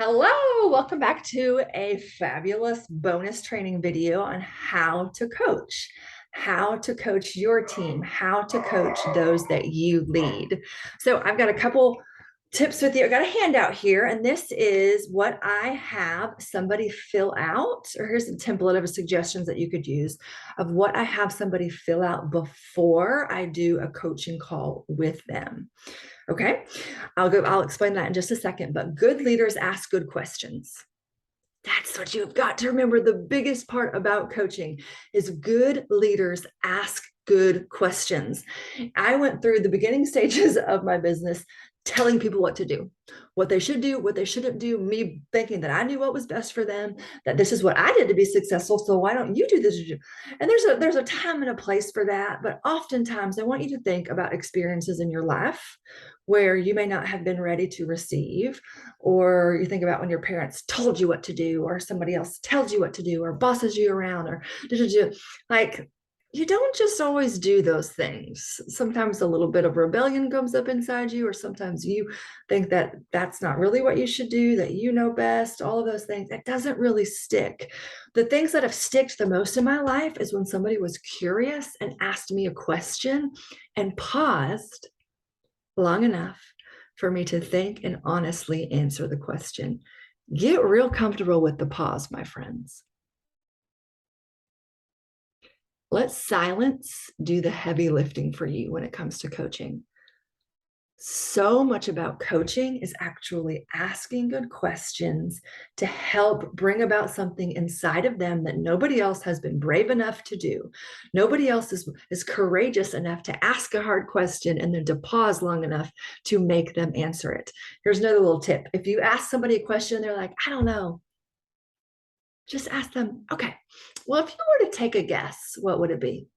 Hello, welcome back to a fabulous bonus training video on how to coach your team, how to coach those that you lead. So I've got a couple tips with you. I got a handout here, and this is what I have somebody fill out, or here's a template of suggestions that you could use of what I have somebody fill out before I do a coaching call with them. Okay, I'll explain that in just a second, but good leaders ask good questions. That's what you've got to remember. The biggest part about coaching is good leaders ask good questions. I went through the beginning stages of my business telling people what to do, what they shouldn't do, me thinking that I knew what was best for them, that this is what I did to be successful. So why don't you do this? And there's a time and a place for that. But oftentimes I want you to think about experiences in your life where you may not have been ready to receive, or you think about when your parents told you what to do, or somebody else tells you what to do, or bosses you around, or like you don't just always do those things. Sometimes a little bit of rebellion comes up inside you, or sometimes you think that that's not really what you should do, that you know best, all of those things. It doesn't really stick. The things that have sticked the most in my life is when somebody was curious and asked me a question and paused long enough for me to think and honestly answer the question. Get real comfortable with the pause, my friends. Let silence do the heavy lifting for you when it comes to coaching. So much about coaching is actually asking good questions to help bring about something inside of them that nobody else has been brave enough to do. Nobody else is courageous enough to ask a hard question and then to pause long enough to make them answer it. Here's another little tip. If you ask somebody a question, they're like, I don't know. Just ask them, okay, well, if you were to take a guess, what would it be?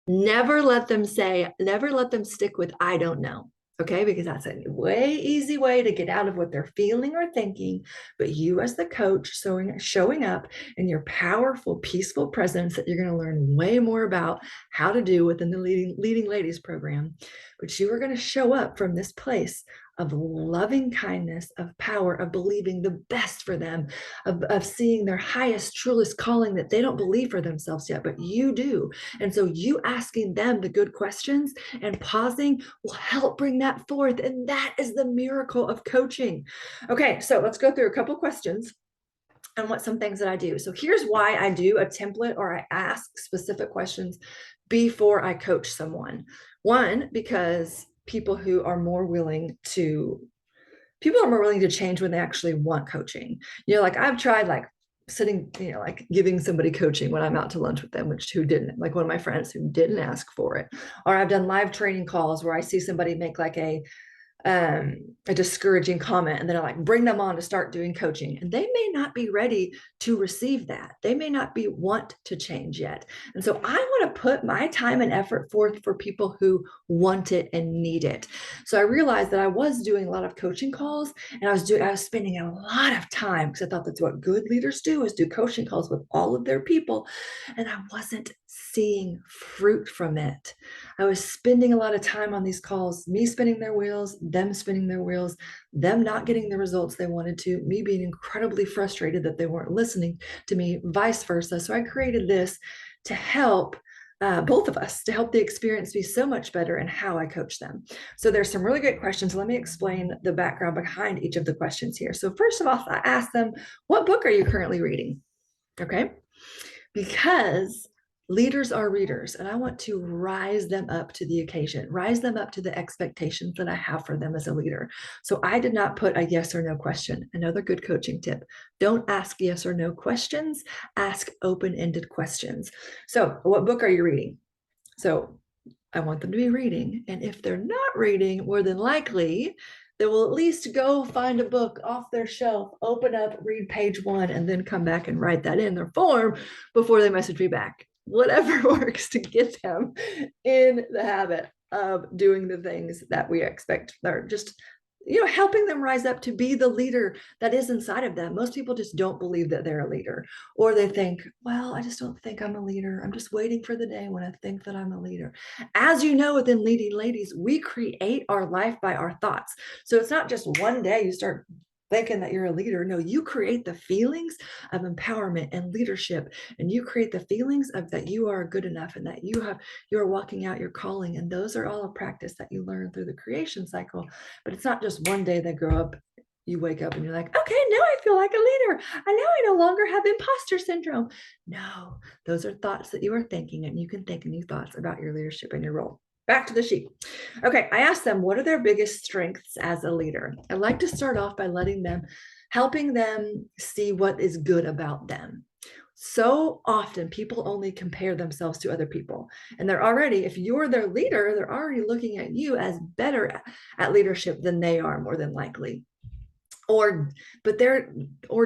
Never let them stick with, I don't know. Okay, because that's a way easy way to get out of what they're feeling or thinking. But you, as the coach, showing up in your powerful, peaceful presence that you're going to learn way more about how to do within the leading ladies program. But you are going to show up from this place of loving kindness, of power, of believing the best for them, of seeing their highest, truest calling that they don't believe for themselves yet, but you do. And so you asking them the good questions and pausing will help bring that forth. And that is the miracle of coaching. Okay, so let's go through a couple questions and what some things that I do. So here's why I do a template, or I ask specific questions before I coach someone. One, because people are more willing to change when they actually want coaching. Like I've tried like sitting, like giving somebody coaching when I'm out to lunch with them, who didn't, like one of my friends who didn't ask for it. Or I've done live training calls where I see somebody make like a discouraging comment, and then I like bring them on to start doing coaching, and they may not be ready to receive that. They may not want to change yet. And so I want to put my time and effort forth for people who want it and need it. So I realized that I was doing a lot of coaching calls, and I was spending a lot of time, because I thought that's what good leaders do, is do coaching calls with all of their people, and I wasn't seeing fruit from it. I was spending a lot of time on these calls, me spinning their wheels, them spinning their wheels, them not getting the results they wanted to, me being incredibly frustrated that they weren't listening to me, vice versa. So I created this to help both of us, to help the experience be so much better in how I coach them. So there's some really great questions. Let me explain the background behind each of the questions here. So first of all, I ask them, what book are you currently reading? Okay. Because leaders are readers, and I want to rise them up to the occasion, rise them up to the expectations that I have for them as a leader. So I did not put a yes or no question. Another good coaching tip: don't ask yes or no questions, ask open-ended questions. So what book are you reading? So I want them to be reading. And if they're not reading, more than likely, they will at least go find a book off their shelf, open up, read page 1, and then come back and write that in their form before they message me back. Whatever works to get them in the habit of doing the things that we expect, or just helping them rise up to be the leader that is inside of them. Most people just don't believe that they're a leader, or they think, well, I just don't think I'm a leader. I'm just waiting for the day when I think that I'm a leader. As you know, within Leading Ladies, we create our life by our thoughts. So it's not just one day you start thinking that you're a leader. No, you create the feelings of empowerment and leadership, and you create the feelings of that you are good enough and that you're walking out your calling. And those are all a practice that you learn through the creation cycle. But it's not just one day they grow up, you wake up and you're like, okay, now I feel like a leader. And now I no longer have imposter syndrome. No, those are thoughts that you are thinking, and you can think new thoughts about your leadership and your role. Back to the sheet. Okay, I asked them, what are their biggest strengths as a leader? I like to start off by helping them see what is good about them. So often people only compare themselves to other people, and if you're their leader, they're already looking at you as better at leadership than they are, more than likely, or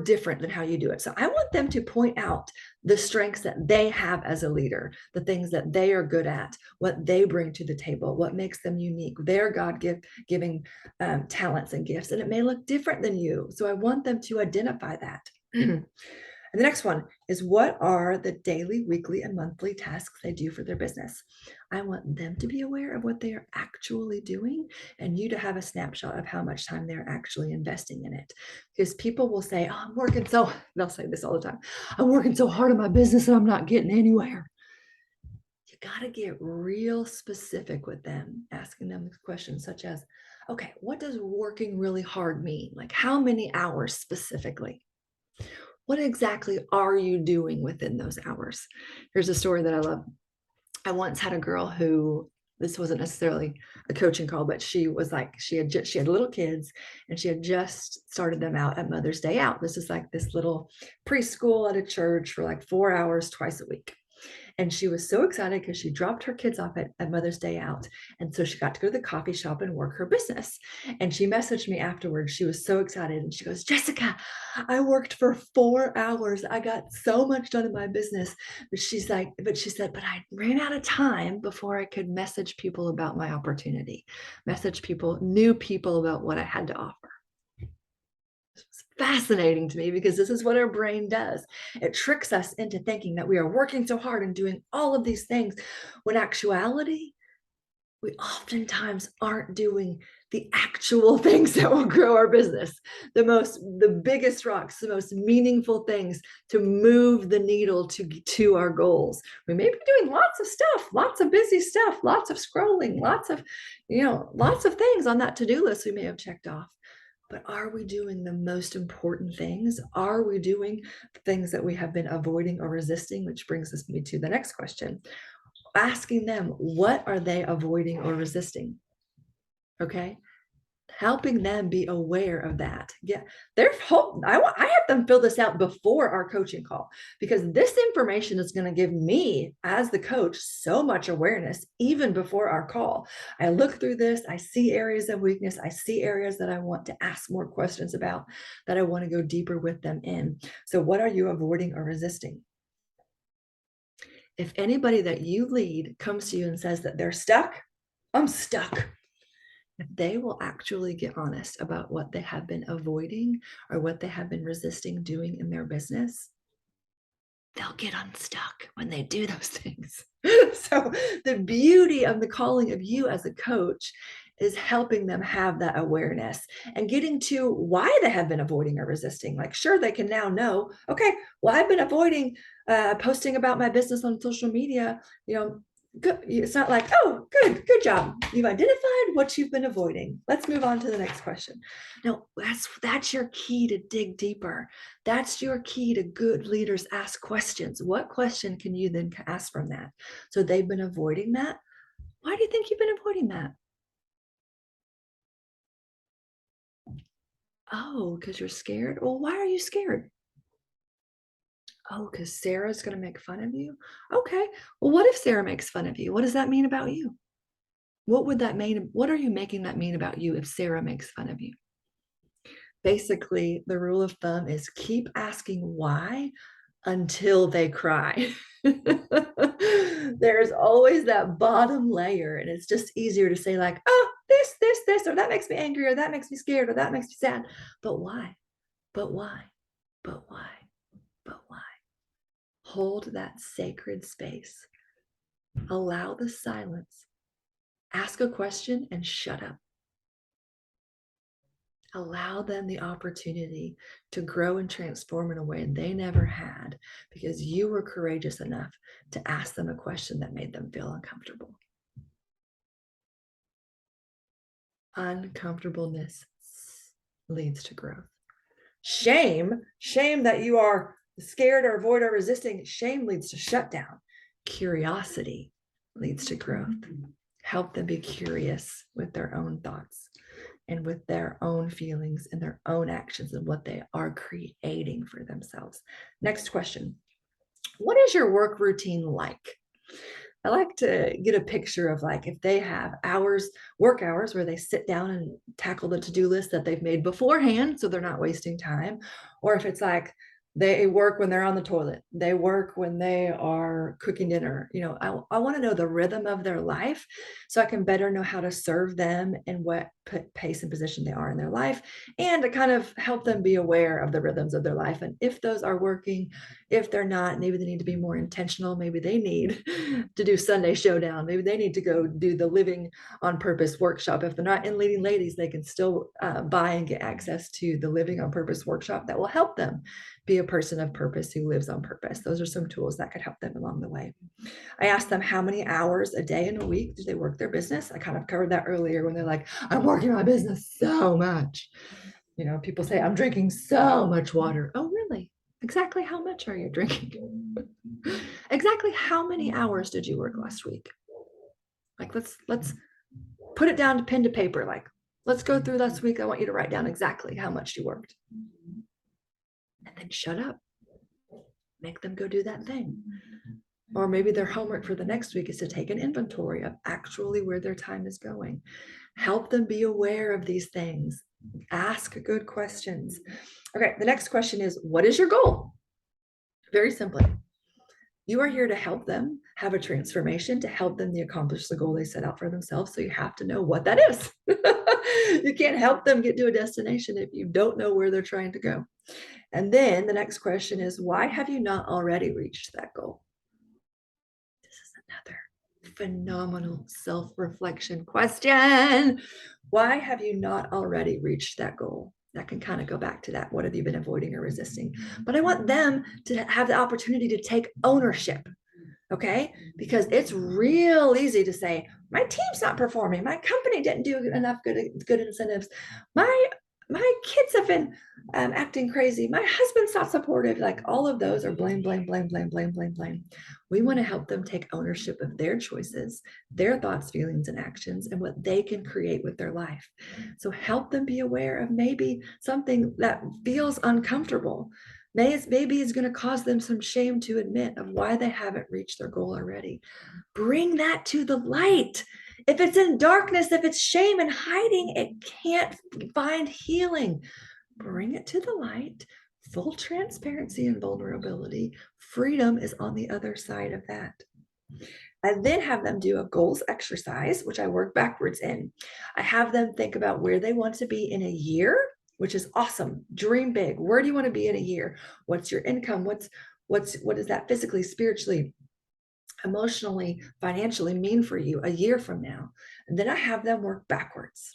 different than how you do it. So I want them to point out the strengths that they have as a leader, the things that they are good at, what they bring to the table, what makes them unique, their giving talents and gifts. And it may look different than you. So I want them to identify that. And the next one is, what are the daily, weekly, and monthly tasks they do for their business? I want them to be aware of what they are actually doing, and you to have a snapshot of how much time they're actually investing in it. Because people will say, oh, they'll say this all the time, I'm working so hard on my business and I'm not getting anywhere. You got to get real specific with them, asking them questions such as, okay, what does working really hard mean? Like, how many hours specifically? What exactly are you doing within those hours? Here's a story that I love. I once had a girl who, this wasn't necessarily a coaching call, but she was like, she had little kids, and she had just started them out at Mother's Day Out. This is like this little preschool at a church for like 4 hours twice a week. And she was so excited because she dropped her kids off at Mother's Day Out. And so she got to go to the coffee shop and work her business. And she messaged me afterwards. She was so excited. And she goes, Jessica, I worked for 4 hours. I got so much done in my business. But she said, but I ran out of time before I could message people about my opportunity, new people about what I had to offer. It's fascinating to me because this is what our brain does. It tricks us into thinking that we are working so hard and doing all of these things, when actuality, we oftentimes aren't doing the actual things that will grow our business, the biggest rocks, the most meaningful things to move the needle to our goals. We may be doing lots of stuff, lots of busy stuff, lots of scrolling, lots of things on that to-do list we may have checked off. But are we doing the most important things? Are we doing things that we have been avoiding or resisting? Which brings me to the next question. Asking them, what are they avoiding or resisting? Okay. Helping them be aware of that. Yeah, I have them fill this out before our coaching call, because this information is going to give me as the coach so much awareness even before our call. I look through this, I see areas of weakness, I see areas that I want to ask more questions about, that I want to go deeper with them in. So what are you avoiding or resisting? If anybody that you lead comes to you and says that they're stuck, I'm stuck. If they will actually get honest about what they have been avoiding or what they have been resisting doing in their business, they'll get unstuck when they do those things. So the beauty of the calling of you as a coach is helping them have that awareness and getting to why they have been avoiding or resisting. Like, sure, they can now know, okay, well, I've been avoiding posting about my business on social media, good. It's not like, oh, good job. You've identified what you've been avoiding. Let's move on to the next question. Now, that's your key to dig deeper. That's your key to good leaders ask questions. What question can you then ask from that? So they've been avoiding that. Why do you think you've been avoiding that? Oh, because you're scared. Well, why are you scared? Oh, because Sarah's going to make fun of you. Okay. Well, what if Sarah makes fun of you? What does that mean about you? What would that mean? What are you making that mean about you if Sarah makes fun of you? Basically, the rule of thumb is keep asking why until they cry. There's always that bottom layer, and it's just easier to say, like, oh, this, or that makes me angry, or that makes me scared, or that makes me sad. But why? But why? But why? But why? Hold that sacred space. Allow the silence. Ask a question and shut up. Allow them the opportunity to grow and transform in a way they never had because you were courageous enough to ask them a question that made them feel uncomfortable. Uncomfortableness leads to growth. Shame that you are scared or avoid or resisting, shame leads to shutdown. Curiosity leads to growth. Help them be curious with their own thoughts and with their own feelings and their own actions and what they are creating for themselves. Next question. What is your work routine like? I like to get a picture of like if they have hours, work hours where they sit down and tackle the to-do list that they've made beforehand, so they're not wasting time, or if it's like they work when they're on the toilet, they work when they are cooking dinner. I want to know the rhythm of their life so I can better know how to serve them and what pace and position they are in their life, and to kind of help them be aware of the rhythms of their life. And if those are working, if they're not, maybe they need to be more intentional. Maybe they need to do Sunday Showdown. Maybe they need to go do the Living on Purpose workshop. If they're not in Leading Ladies, they can still buy and get access to the Living on Purpose workshop that will help them be a person of purpose who lives on purpose. Those are some tools that could help them along the way. I asked them how many hours a day and a week do they work their business. I kind of covered that earlier when they're like, I'm working my business so much. People say, I'm drinking so much water. Oh, really? Exactly how much are you drinking? Exactly how many hours did you work last week? Like, let's put it down to pen to paper. Like, let's go through last week. I want you to write down exactly how much you worked. And then shut up. Make them go do that thing. Or maybe their homework for the next week is to take an inventory of actually where their time is going. Help them be aware of these things. Ask good questions. Okay, the next question is, what is your goal? Very simply, you are here to help them have a transformation, to help them to accomplish the goal they set out for themselves. So you have to know what that is. You can't help them get to a destination if you don't know where they're trying to go. And then the next question is, why have you not already reached that goal? This is another phenomenal self-reflection question. Why have you not already reached that goal? That can kind of go back to that. What have you been avoiding or resisting? But I want them to have the opportunity to take ownership. Okay. Because it's real easy to say, my team's not performing. My company didn't do enough good incentives. My kids have been acting crazy. My husband's not supportive. Like all of those are blame, blame, blame, blame, blame, blame, blame. We want to help them take ownership of their choices, their thoughts, feelings, and actions, and what they can create with their life. So help them be aware of maybe something that feels uncomfortable. Maybe it's going to cause them some shame to admit of why they haven't reached their goal already. Bring that to the light. If it's in darkness, if it's shame and hiding, it can't find healing. Bring it to the light. Full transparency and vulnerability. Freedom is on the other side of that. I then have them do a goals exercise, which I work backwards in. I have them think about where they want to be in a year, which is awesome. Dream big. Where do you want to be in a year? What's your income? What is that physically, spiritually, emotionally, financially mean for you a year from now? And then I have them work backwards.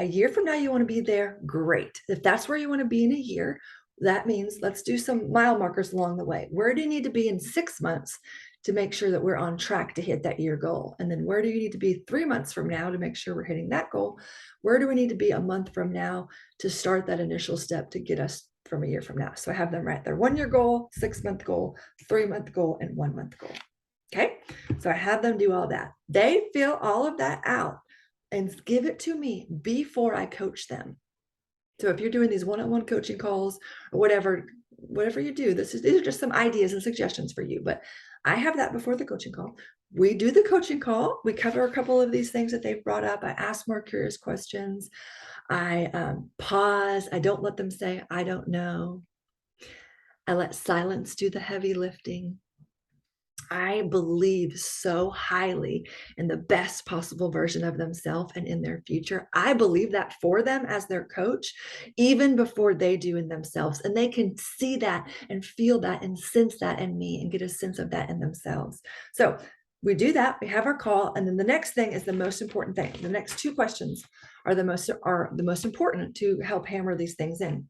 A year from now, you want to be there? Great. If that's where you want to be in a year, that means let's do some mile markers along the way. Where do you need to be in 6 months to make sure that we're on track to hit that year goal? And then where do you need to be 3 months from now to make sure we're hitting that goal? Where do we need to be a month from now to start that initial step to get us from a year from now? So I have them write their 1 year goal, 6 month goal, 3 month goal, and 1 month goal. Okay. So I have them do all that. They fill all of that out and give it to me before I coach them. So if you're doing these one-on-one coaching calls or whatever you do, these are just some ideas and suggestions for you, but I have that before the coaching call. We do the coaching call. We cover a couple of these things that they've brought up. I ask more curious questions. I pause. I don't let them say, I don't know. I let silence do the heavy lifting. I believe so highly in the best possible version of themselves and in their future. I believe that for them as their coach, even before they do in themselves. And they can see that and feel that and sense that in me and get a sense of that in themselves. So we do that, we have our call, and then the next thing is the most important thing. The next two questions are the most important to help hammer these things in.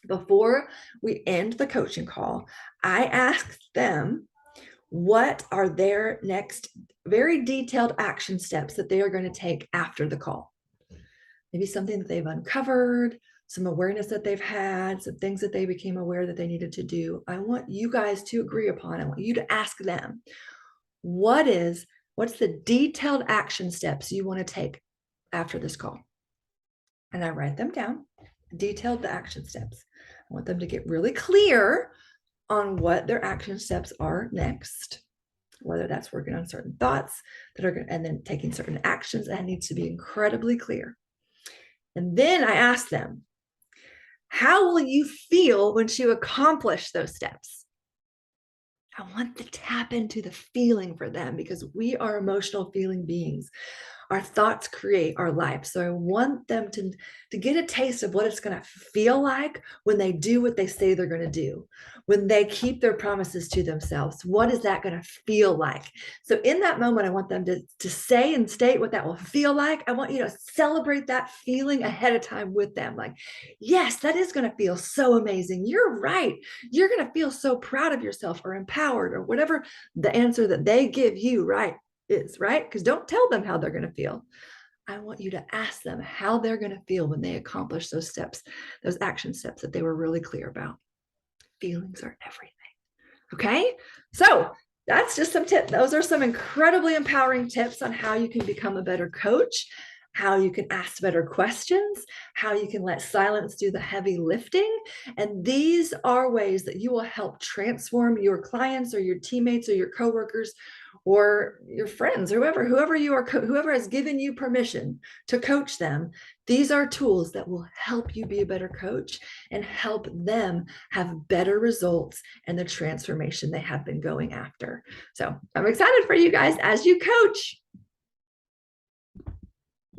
Before we end the coaching call, I ask them what are their next very detailed action steps that they are going to take after the call. Maybe something that they've uncovered, some awareness that they've had, some things that they became aware that they needed to do. I want you guys to agree upon. I want you to ask them, what's the detailed action steps you want to take after this call? And I write them down, detailed the action steps. I want them to get really clear on what their action steps are next, whether that's working on certain thoughts and then taking certain actions. That needs to be incredibly clear. And then I ask them, how will you feel once you accomplish those steps? I want to tap into the feeling for them because we are emotional feeling beings. Our thoughts create our life. So I want them to get a taste of what it's going to feel like when they do what they say they're going to do, when they keep their promises to themselves. What is that going to feel like? So in that moment, I want them to say and state what that will feel like. I want you to celebrate that feeling ahead of time with them. Like, yes, that is going to feel so amazing. You're right. You're going to feel so proud of yourself or empowered or whatever the answer that they give you, right? Is right, because don't tell them how they're going to feel. I want you to ask them how they're going to feel when they accomplish those steps, those action steps that they were really clear about. Feelings are everything. Okay, so that's just some tips. Those are some incredibly empowering tips on how you can become a better coach, how you can ask better questions, how you can let silence do the heavy lifting. And these are ways that you will help transform your clients or your teammates or your coworkers or your friends, whoever you are, whoever has given you permission to coach them. These are tools that will help you be a better coach and help them have better results and the transformation they have been going after. So I'm excited for you guys as you coach.